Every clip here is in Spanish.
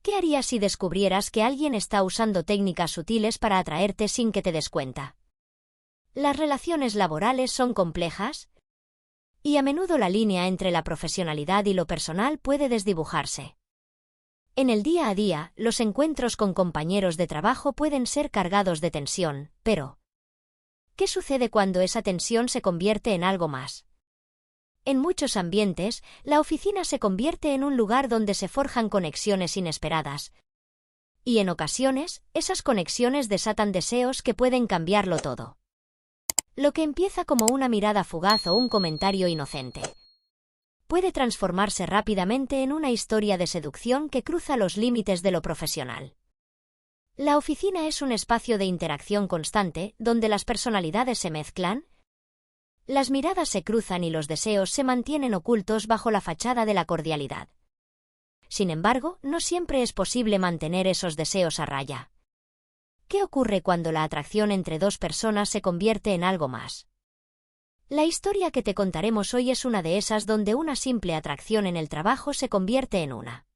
¿Qué harías si descubrieras que alguien está usando técnicas sutiles para atraerte sin que te des cuenta? Las relaciones laborales son complejas y a menudo la línea entre la profesionalidad y lo personal puede desdibujarse. En el día a día, los encuentros con compañeros de trabajo pueden ser cargados de tensión, pero ¿qué sucede cuando esa tensión se convierte en algo más? En muchos ambientes, la oficina se convierte en un lugar donde se forjan conexiones inesperadas. Y en ocasiones, esas conexiones desatan deseos que pueden cambiarlo todo. Lo que empieza como una mirada fugaz o un comentario inocente puede transformarse rápidamente en una historia de seducción que cruza los límites de lo profesional. La oficina es un espacio de interacción constante, donde las personalidades se mezclan, las miradas se cruzan y los deseos se mantienen ocultos bajo la fachada de la cordialidad. Sin embargo, no siempre es posible mantener esos deseos a raya. ¿Qué ocurre cuando la atracción entre dos personas se convierte en algo más? La historia que te contaremos hoy es una de esas donde una simple atracción en el trabajo se convierte en una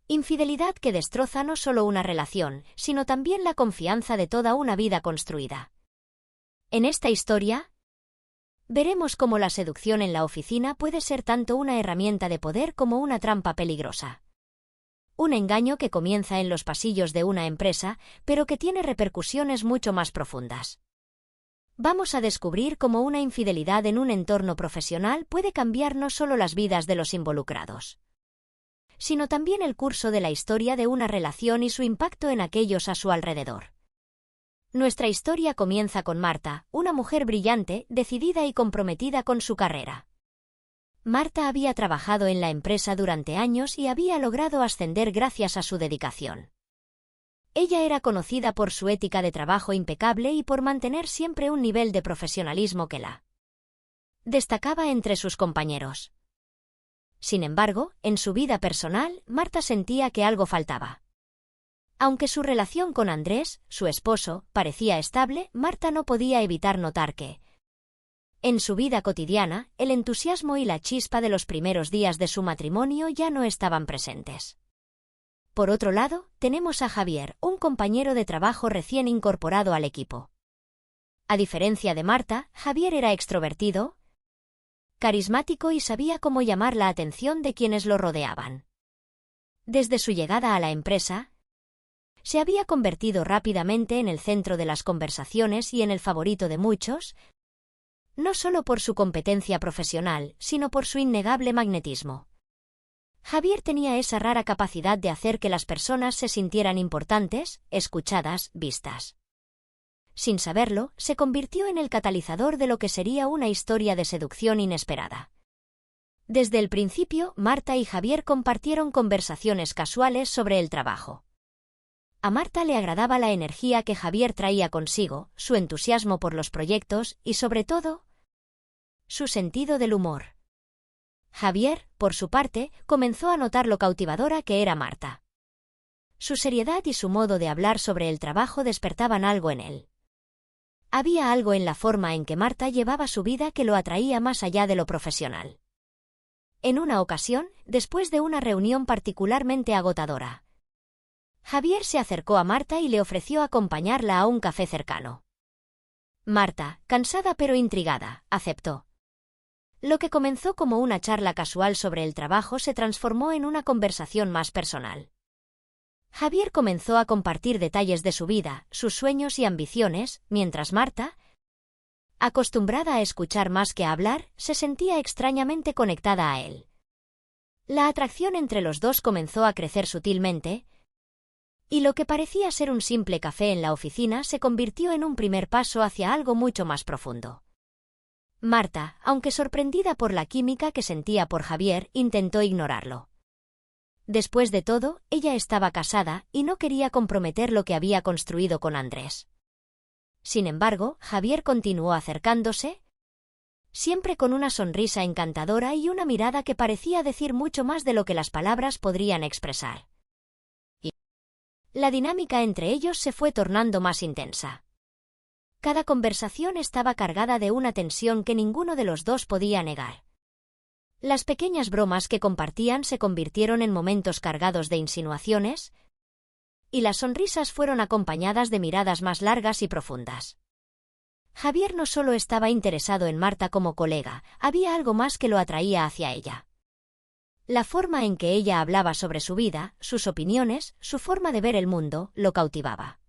infidelidad que destroza no solo una relación, sino también la confianza de toda una vida construida. En esta historia, veremos cómo la seducción en la oficina puede ser tanto una herramienta de poder como una trampa peligrosa. Un engaño que comienza en los pasillos de una empresa, pero que tiene repercusiones mucho más profundas. Vamos a descubrir cómo una infidelidad en un entorno profesional puede cambiar no solo las vidas de los involucrados, sino también el curso de la historia de una relación y su impacto en aquellos a su alrededor. Nuestra historia comienza con Marta, una mujer brillante, decidida y comprometida con su carrera. Marta había trabajado en la empresa durante años y había logrado ascender gracias a su dedicación. Ella era conocida por su ética de trabajo impecable y por mantener siempre un nivel de profesionalismo que la destacaba entre sus compañeros. Sin embargo, en su vida personal, Marta sentía que algo faltaba. Aunque su relación con Andrés, su esposo, parecía estable, Marta no podía evitar notar que, en su vida cotidiana, el entusiasmo y la chispa de los primeros días de su matrimonio ya no estaban presentes. Por otro lado, tenemos a Javier, un compañero de trabajo recién incorporado al equipo. A diferencia de Marta, Javier era extrovertido, carismático y sabía cómo llamar la atención de quienes lo rodeaban. Desde su llegada a la empresa, se había convertido rápidamente en el centro de las conversaciones y en el favorito de muchos, no solo por su competencia profesional, sino por su innegable magnetismo. Javier tenía esa rara capacidad de hacer que las personas se sintieran importantes, escuchadas, vistas. Sin saberlo, se convirtió en el catalizador de lo que sería una historia de seducción inesperada. Desde el principio, Marta y Javier compartieron conversaciones casuales sobre el trabajo. A Marta le agradaba la energía que Javier traía consigo, su entusiasmo por los proyectos y, sobre todo, su sentido del humor. Javier, por su parte, comenzó a notar lo cautivadora que era Marta. Su seriedad y su modo de hablar sobre el trabajo despertaban algo en él. Había algo en la forma en que Marta llevaba su vida que lo atraía más allá de lo profesional. En una ocasión, después de una reunión particularmente agotadora, Javier se acercó a Marta y le ofreció acompañarla a un café cercano. Marta, cansada pero intrigada, aceptó. Lo que comenzó como una charla casual sobre el trabajo se transformó en una conversación más personal. Javier comenzó a compartir detalles de su vida, sus sueños y ambiciones, mientras Marta, acostumbrada a escuchar más que a hablar, se sentía extrañamente conectada a él. La atracción entre los dos comenzó a crecer sutilmente, y lo que parecía ser un simple café en la oficina se convirtió en un primer paso hacia algo mucho más profundo. Marta, aunque sorprendida por la química que sentía por Javier, intentó ignorarlo. Después de todo, ella estaba casada y no quería comprometer lo que había construido con Andrés. Sin embargo, Javier continuó acercándose, siempre con una sonrisa encantadora y una mirada que parecía decir mucho más de lo que las palabras podrían expresar. Y la dinámica entre ellos se fue tornando más intensa. Cada conversación estaba cargada de una tensión que ninguno de los dos podía negar. Las pequeñas bromas que compartían se convirtieron en momentos cargados de insinuaciones, y las sonrisas fueron acompañadas de miradas más largas y profundas. Javier no solo estaba interesado en Marta como colega, había algo más que lo atraía hacia ella. La forma en que ella hablaba sobre su vida, sus opiniones, su forma de ver el mundo, lo cautivaba.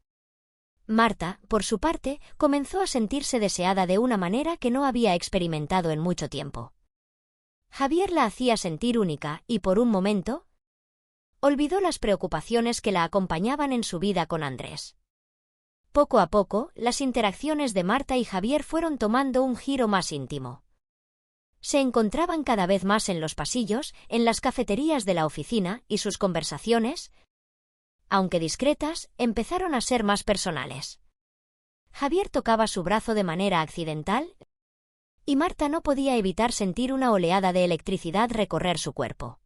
Marta, por su parte, comenzó a sentirse deseada de una manera que no había experimentado en mucho tiempo. Javier la hacía sentir única y, por un momento, olvidó las preocupaciones que la acompañaban en su vida con Andrés. Poco a poco, las interacciones de Marta y Javier fueron tomando un giro más íntimo. Se encontraban cada vez más en los pasillos, en las cafeterías de la oficina, y sus conversaciones, aunque discretas, empezaron a ser más personales. Javier tocaba su brazo de manera accidental, y Marta no podía evitar sentir una oleada de electricidad recorrer su cuerpo.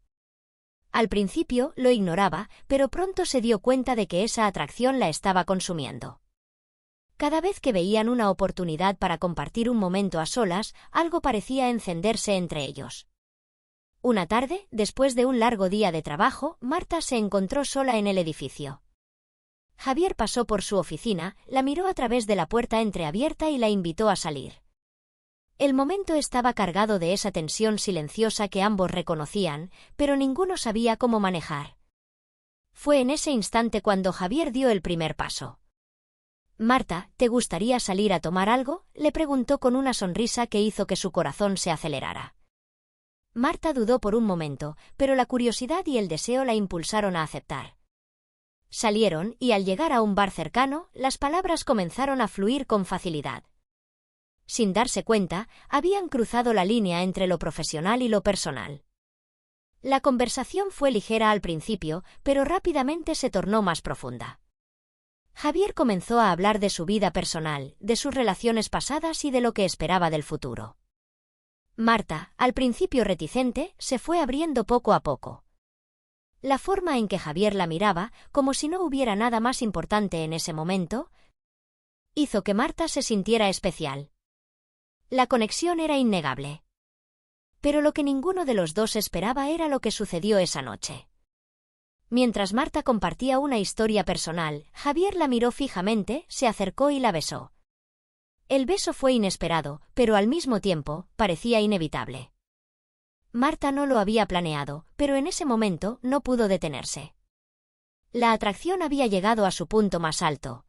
Al principio lo ignoraba, pero pronto se dio cuenta de que esa atracción la estaba consumiendo. Cada vez que veían una oportunidad para compartir un momento a solas, algo parecía encenderse entre ellos. Una tarde, después de un largo día de trabajo, Marta se encontró sola en el edificio. Javier pasó por su oficina, la miró a través de la puerta entreabierta y la invitó a salir. El momento estaba cargado de esa tensión silenciosa que ambos reconocían, pero ninguno sabía cómo manejar. Fue en ese instante cuando Javier dio el primer paso. «Marta, ¿te gustaría salir a tomar algo?», le preguntó con una sonrisa que hizo que su corazón se acelerara. Marta dudó por un momento, pero la curiosidad y el deseo la impulsaron a aceptar. Salieron y al llegar a un bar cercano, las palabras comenzaron a fluir con facilidad. Sin darse cuenta, habían cruzado la línea entre lo profesional y lo personal. La conversación fue ligera al principio, pero rápidamente se tornó más profunda. Javier comenzó a hablar de su vida personal, de sus relaciones pasadas y de lo que esperaba del futuro. Marta, al principio reticente, se fue abriendo poco a poco. La forma en que Javier la miraba, como si no hubiera nada más importante en ese momento, hizo que Marta se sintiera especial. La conexión era innegable. Pero lo que ninguno de los dos esperaba era lo que sucedió esa noche. Mientras Marta compartía una historia personal, Javier la miró fijamente, se acercó y la besó. El beso fue inesperado, pero al mismo tiempo, parecía inevitable. Marta no lo había planeado, pero en ese momento no pudo detenerse. La atracción había llegado a su punto más alto.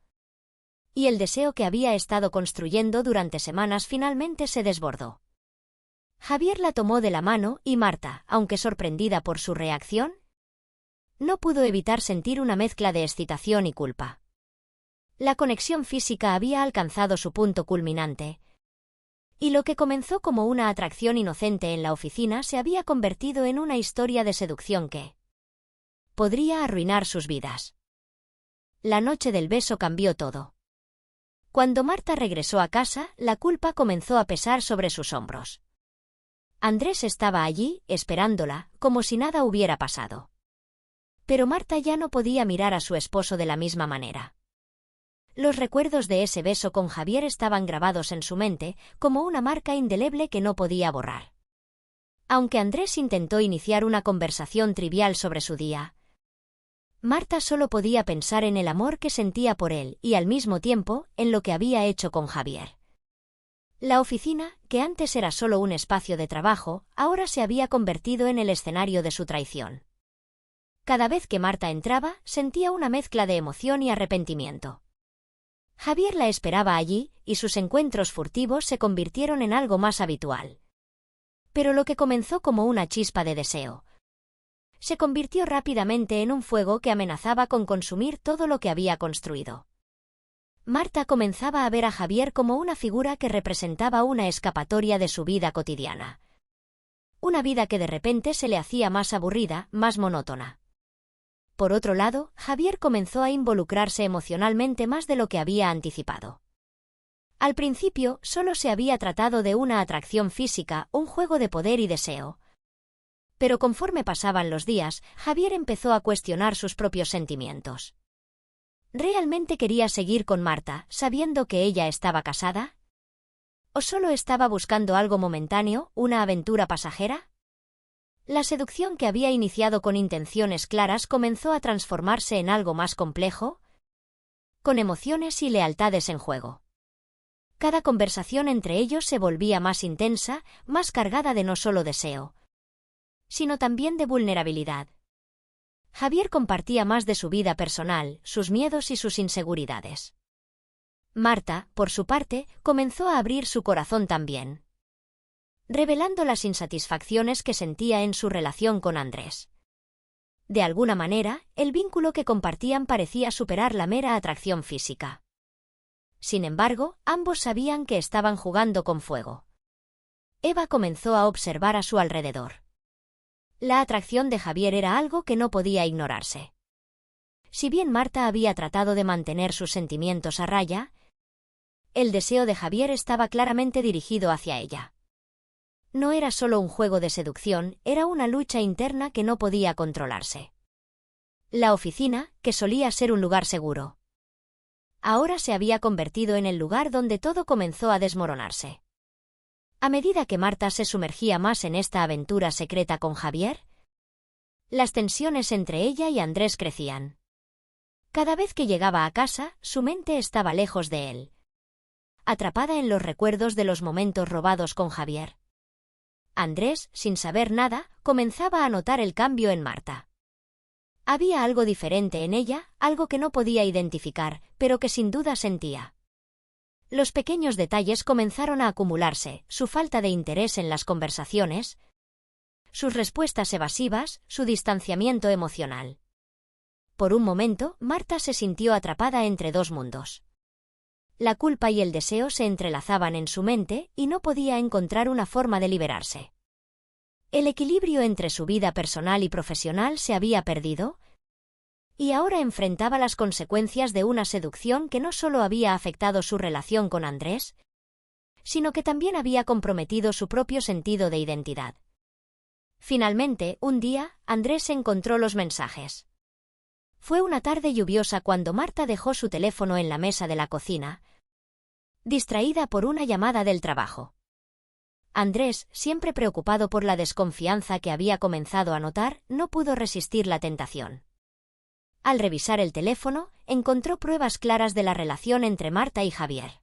Y el deseo que había estado construyendo durante semanas finalmente se desbordó. Javier la tomó de la mano y Marta, aunque sorprendida por su reacción, no pudo evitar sentir una mezcla de excitación y culpa. La conexión física había alcanzado su punto culminante, y lo que comenzó como una atracción inocente en la oficina se había convertido en una historia de seducción que podría arruinar sus vidas. La noche del beso cambió todo. Cuando Marta regresó a casa, la culpa comenzó a pesar sobre sus hombros. Andrés estaba allí, esperándola, como si nada hubiera pasado. Pero Marta ya no podía mirar a su esposo de la misma manera. Los recuerdos de ese beso con Javier estaban grabados en su mente, como una marca indeleble que no podía borrar. Aunque Andrés intentó iniciar una conversación trivial sobre su día, Marta solo podía pensar en el amor que sentía por él y al mismo tiempo en lo que había hecho con Javier. La oficina, que antes era solo un espacio de trabajo, ahora se había convertido en el escenario de su traición. Cada vez que Marta entraba, sentía una mezcla de emoción y arrepentimiento. Javier la esperaba allí, y sus encuentros furtivos se convirtieron en algo más habitual. Pero lo que comenzó como una chispa de deseo se convirtió rápidamente en un fuego que amenazaba con consumir todo lo que había construido. Marta comenzaba a ver a Javier como una figura que representaba una escapatoria de su vida cotidiana. Una vida que de repente se le hacía más aburrida, más monótona. Por otro lado, Javier comenzó a involucrarse emocionalmente más de lo que había anticipado. Al principio, solo se había tratado de una atracción física, un juego de poder y deseo. Pero conforme pasaban los días, Javier empezó a cuestionar sus propios sentimientos. ¿Realmente quería seguir con Marta, sabiendo que ella estaba casada? ¿O solo estaba buscando algo momentáneo, una aventura pasajera? La seducción que había iniciado con intenciones claras comenzó a transformarse en algo más complejo, con emociones y lealtades en juego. Cada conversación entre ellos se volvía más intensa, más cargada de no solo deseo, sino también de vulnerabilidad. Javier compartía más de su vida personal, sus miedos y sus inseguridades. Marta, por su parte, comenzó a abrir su corazón también, revelando las insatisfacciones que sentía en su relación con Andrés. De alguna manera, el vínculo que compartían parecía superar la mera atracción física. Sin embargo, ambos sabían que estaban jugando con fuego. Eva comenzó a observar a su alrededor. La atracción de Javier era algo que no podía ignorarse. Si bien Marta había tratado de mantener sus sentimientos a raya, el deseo de Javier estaba claramente dirigido hacia ella. No era solo un juego de seducción, era una lucha interna que no podía controlarse. La oficina, que solía ser un lugar seguro, ahora se había convertido en el lugar donde todo comenzó a desmoronarse. A medida que Marta se sumergía más en esta aventura secreta con Javier, las tensiones entre ella y Andrés crecían. Cada vez que llegaba a casa, su mente estaba lejos de él, atrapada en los recuerdos de los momentos robados con Javier. Andrés, sin saber nada, comenzaba a notar el cambio en Marta. Había algo diferente en ella, algo que no podía identificar, pero que sin duda sentía. Los pequeños detalles comenzaron a acumularse, su falta de interés en las conversaciones, sus respuestas evasivas, su distanciamiento emocional. Por un momento, Marta se sintió atrapada entre dos mundos. La culpa y el deseo se entrelazaban en su mente y no podía encontrar una forma de liberarse. El equilibrio entre su vida personal y profesional se había perdido, y ahora enfrentaba las consecuencias de una seducción que no solo había afectado su relación con Andrés, sino que también había comprometido su propio sentido de identidad. Finalmente, un día, Andrés encontró los mensajes. Fue una tarde lluviosa cuando Marta dejó su teléfono en la mesa de la cocina, distraída por una llamada del trabajo. Andrés, siempre preocupado por la desconfianza que había comenzado a notar, no pudo resistir la tentación. Al revisar el teléfono, encontró pruebas claras de la relación entre Marta y Javier.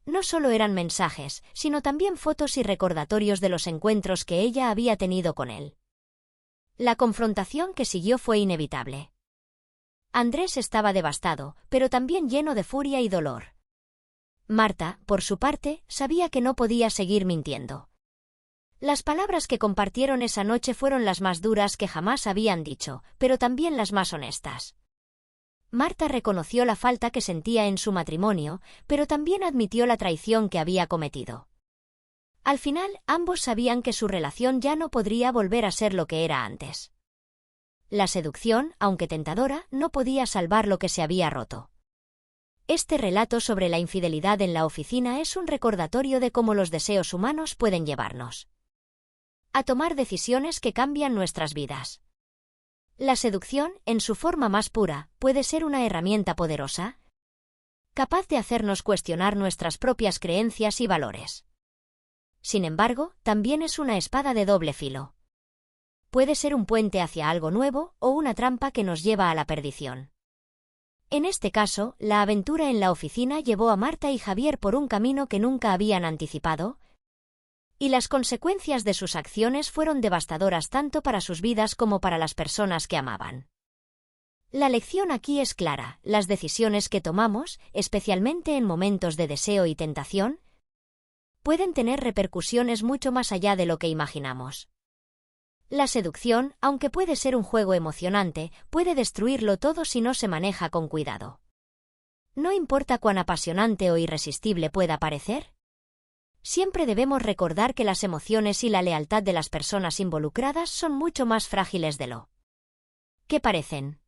No solo eran mensajes, sino también fotos y recordatorios de los encuentros que ella había tenido con él. La confrontación que siguió fue inevitable. Andrés estaba devastado, pero también lleno de furia y dolor. Marta, por su parte, sabía que no podía seguir mintiendo. Las palabras que compartieron esa noche fueron las más duras que jamás habían dicho, pero también las más honestas. Marta reconoció la falta que sentía en su matrimonio, pero también admitió la traición que había cometido. Al final, ambos sabían que su relación ya no podría volver a ser lo que era antes. La seducción, aunque tentadora, no podía salvar lo que se había roto. Este relato sobre la infidelidad en la oficina es un recordatorio de cómo los deseos humanos pueden llevarnos a tomar decisiones que cambian nuestras vidas. La seducción, en su forma más pura, puede ser una herramienta poderosa, capaz de hacernos cuestionar nuestras propias creencias y valores. Sin embargo, también es una espada de doble filo. Puede ser un puente hacia algo nuevo o una trampa que nos lleva a la perdición. En este caso, la aventura en la oficina llevó a Marta y Javier por un camino que nunca habían anticipado, y las consecuencias de sus acciones fueron devastadoras tanto para sus vidas como para las personas que amaban. La lección aquí es clara: las decisiones que tomamos, especialmente en momentos de deseo y tentación, pueden tener repercusiones mucho más allá de lo que imaginamos. La seducción, aunque puede ser un juego emocionante, puede destruirlo todo si no se maneja con cuidado. No importa cuán apasionante o irresistible pueda parecer, siempre debemos recordar que las emociones y la lealtad de las personas involucradas son mucho más frágiles de lo que parecen.